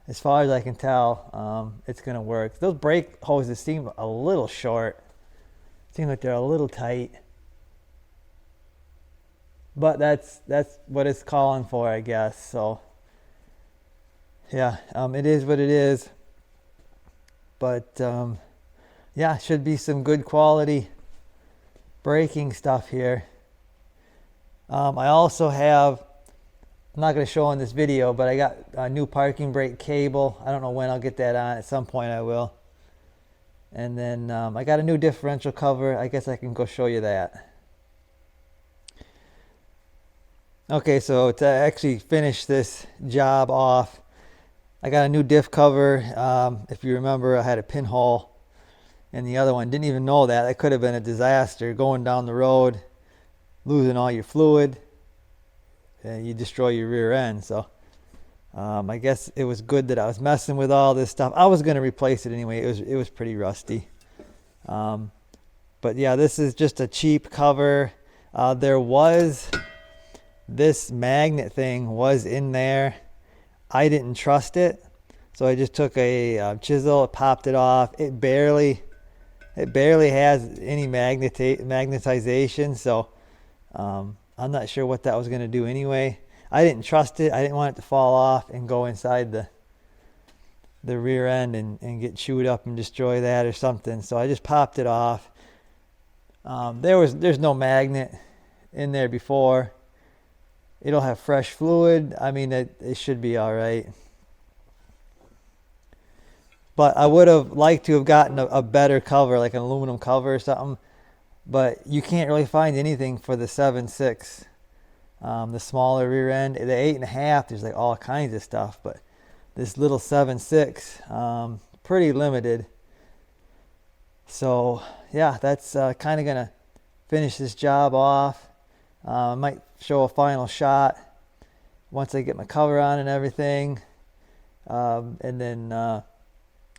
As far as I can tell, it's going to work. Those brake hoses seem a little short. Seem like they're a little tight. But that's what it's calling for, I guess. So yeah, it is what it is. But yeah, should be some good quality braking stuff here. I also have, I'm not going to show in this video, but I got a new parking brake cable. I don't know when I'll get that on. At some point I will. And then I got a new differential cover. I guess I can go show you that. Okay, so to actually finish this job off, I got a new diff cover. If you remember, I had a pinhole in the other one. Didn't even know that. That could have been a disaster. Going down the road, losing all your fluid, and you destroy your rear end. So I guess it was good that I was messing with all this stuff. I was going to replace it anyway. It was pretty rusty. But yeah, this is just a cheap cover. There was this magnet thing was in there. I didn't trust it, so I just took a chisel, popped it off. It barely has any magnetization, so I'm not sure what that was going to do anyway. I didn't trust it. I didn't want it to fall off and go inside the rear end and get chewed up and destroy that or something. So I just popped it off. There's no magnet in there before. It'll have fresh fluid. I mean, it should be all right. But I would have liked to have gotten a better cover, like an aluminum cover or something. But you can't really find anything for the 7.6. The smaller rear end. The 8.5, there's like all kinds of stuff. But this little 7.6, pretty limited. So yeah, that's kind of going to finish this job off. I might show a final shot once I get my cover on and everything, and then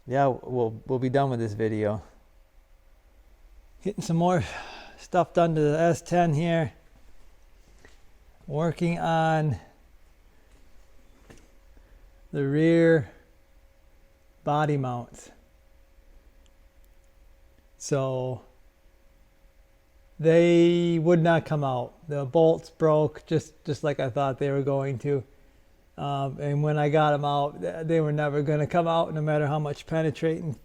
yeah, we'll be done with this video. Getting some more stuff done to the S10 here. Working on the rear body mounts. So they would not come out. The bolts broke just like I thought they were going to. And when I got them out, they were never going to come out, no matter how much penetrating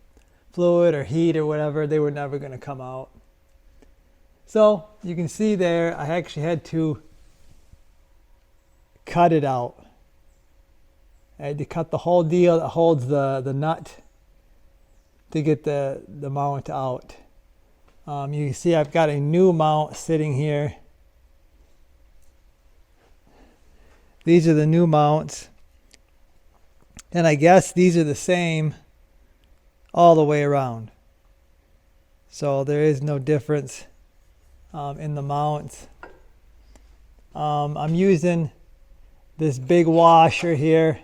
fluid or heat or whatever, they were never going to come out. So you can see there, I actually had to cut it out. I had to cut the whole deal that holds the nut to get the mount out. You can see I've got a new mount sitting here. These are the new mounts. And I guess these are the same all the way around. So there is no difference in the mounts. I'm using this big washer here.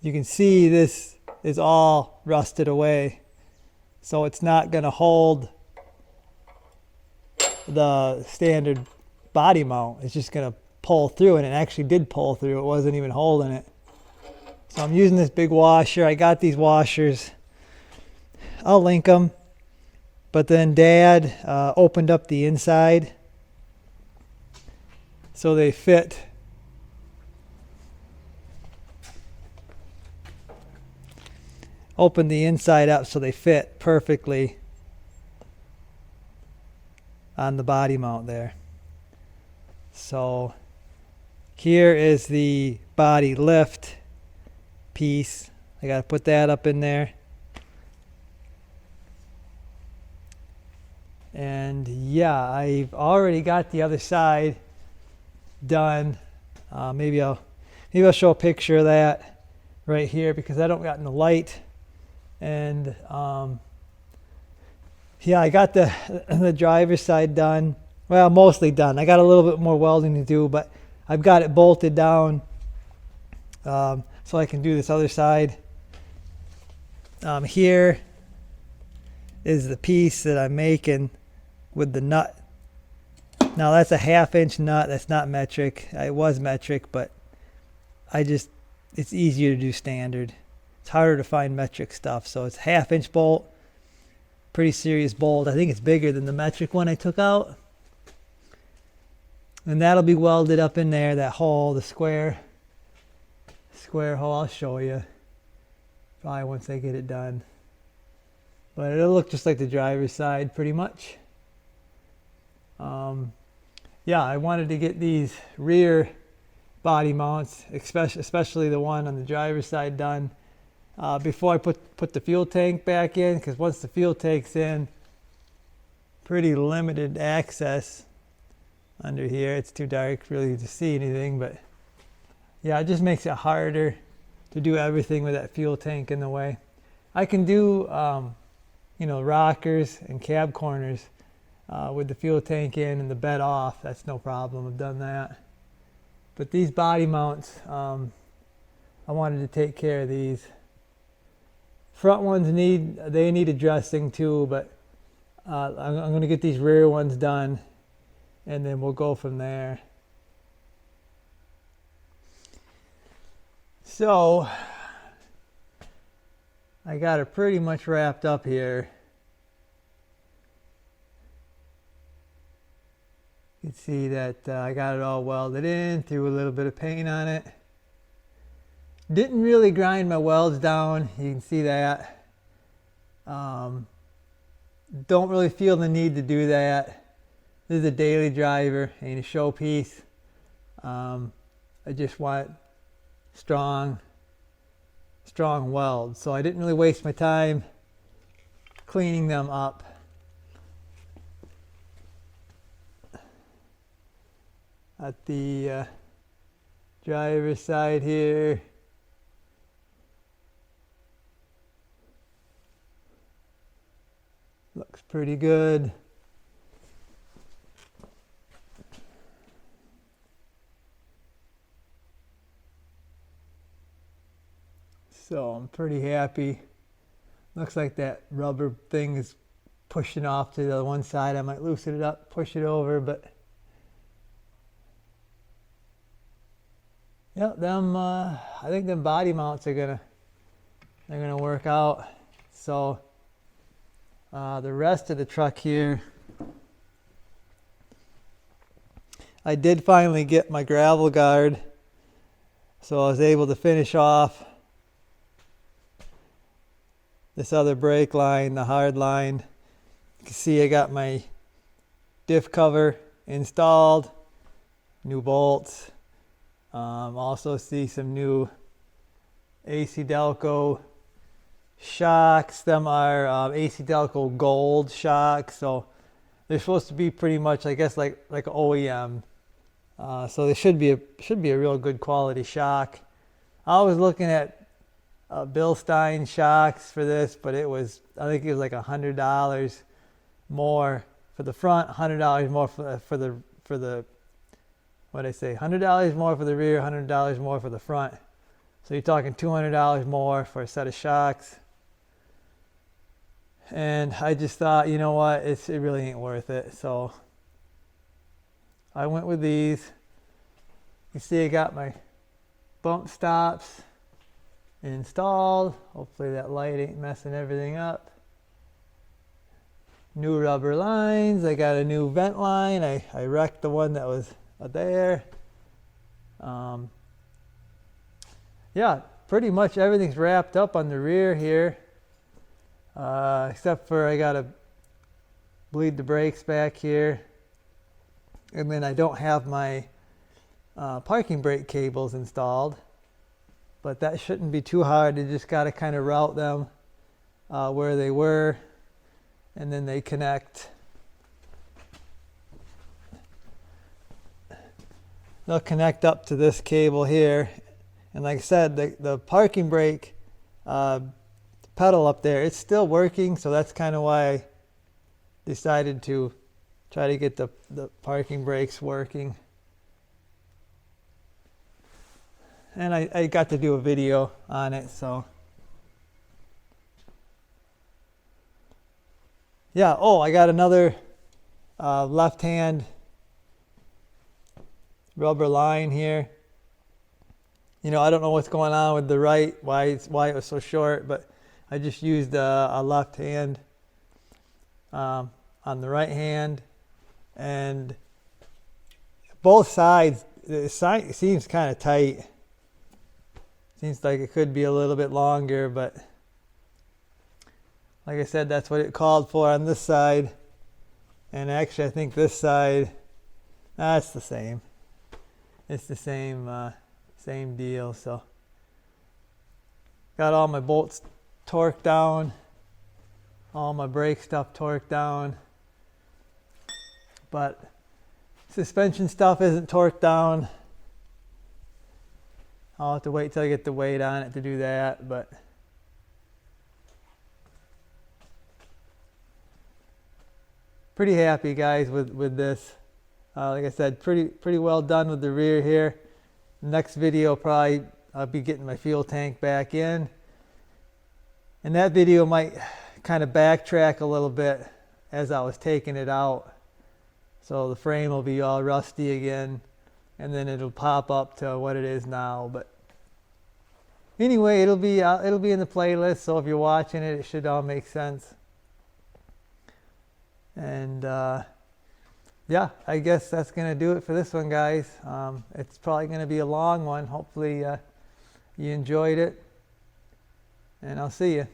You can see this is all rusted away. So it's not going to hold the standard body mount. It's just going to pull through, and it actually did pull through. It wasn't even holding it. So I'm using this big washer. I got these washers. I'll link them. But then Dad opened up the inside so they fit. Opened the inside up so they fit perfectly on the body mount there. So here is the body lift piece. I got to put that up in there. And yeah, I've already got the other side done. Maybe I'll maybe I'll show a picture of that right here because I don't got in the light. And yeah, I got the driver's side done. Well, mostly done. I got a little bit more welding to do, but I've got it bolted down so I can do this other side. Here is the piece that I'm making with the nut. Now that's a 1/2 inch nut. That's not metric. It was metric, but it's easier to do standard. It's harder to find metric stuff. So it's 1/2 inch bolt. Pretty serious bolt. I think it's bigger than the metric one I took out. And that'll be welded up in there, that hole, the square hole. I'll show you probably once I get it done. But it'll look just like the driver's side pretty much. Yeah, I wanted to get these rear body mounts, especially the one on the driver's side, done before I put the fuel tank back in, because once the fuel tank's in, pretty limited access under here. It's too dark really to see anything, but yeah, it just makes it harder to do everything with that fuel tank in the way. I can do rockers and cab corners with the fuel tank in and the bed off. That's no problem. I've done that. But these body mounts, I wanted to take care of these. Front ones need addressing too, but I'm going to get these rear ones done, and then we'll go from there. So I got it pretty much wrapped up here. You can see that I got it all welded in, threw a little bit of paint on it. Didn't really grind my welds down, you can see that. Don't really feel the need to do that. This is a daily driver, ain't a showpiece. I just want strong welds. So I didn't really waste my time cleaning them up. At the driver's side here. Looks pretty good. So I'm pretty happy. Looks like that rubber thing is pushing off to the one side. I might loosen it up, push it over, but yeah, I think them body mounts are gonna work out. So the rest of the truck here, I did finally get my gravel guard, so I was able to finish off this other brake line, the hard line. You can see I got my diff cover installed, new bolts. Also see some new AC Delco shocks. Them are AC Delco Gold shocks, so they're supposed to be pretty much, I guess, like OEM. So they should be a real good quality shock. I was looking at Bill Stein shocks for this, but I think it was like $100 more for the front, $100 more for the what'd I say? $100 more for the rear, $100 more for the front. So you're talking $200 more for a set of shocks. And I just thought, you know what, it really ain't worth it. So I went with these. You see I got my bump stops installed. Hopefully that light ain't messing everything up. New rubber lines. I got a new vent line. I wrecked the one that was there. Yeah, pretty much everything's wrapped up on the rear here, except for I gotta bleed the brakes back here, and then I don't have my parking brake cables installed, but that shouldn't be too hard. You just gotta kind of route them where they were, and then they connect. They'll connect up to this cable here, And like I said, the parking brake pedal up there, it's still working, so that's kind of why I decided to try to get the parking brakes working. And I got to do a video on it, so yeah. Oh, I got another left hand rubber line here. You know, I don't know what's going on with the right, why it was so short, but I just used a left hand on the right hand, and both sides, it seems kind of tight. Seems like it could be a little bit longer, but like I said, that's what it called for on this side. And actually, I think this side, it's the same. It's the same deal. So got all my bolts torqued down, all my brake stuff torqued down, but suspension stuff isn't torqued down. I'll have to wait till I get the weight on it to do that, but pretty happy, guys, with this. Like I said, pretty well done with the rear here. Next video, probably I'll be getting my fuel tank back in, and that video might kind of backtrack a little bit as I was taking it out, so the frame will be all rusty again, and then it'll pop up to what it is now. But anyway, it'll be in the playlist, so if you're watching it, it should all make sense. And yeah, I guess that's gonna do it for this one, guys. It's probably gonna be a long one. Hopefully you enjoyed it, and I'll see you.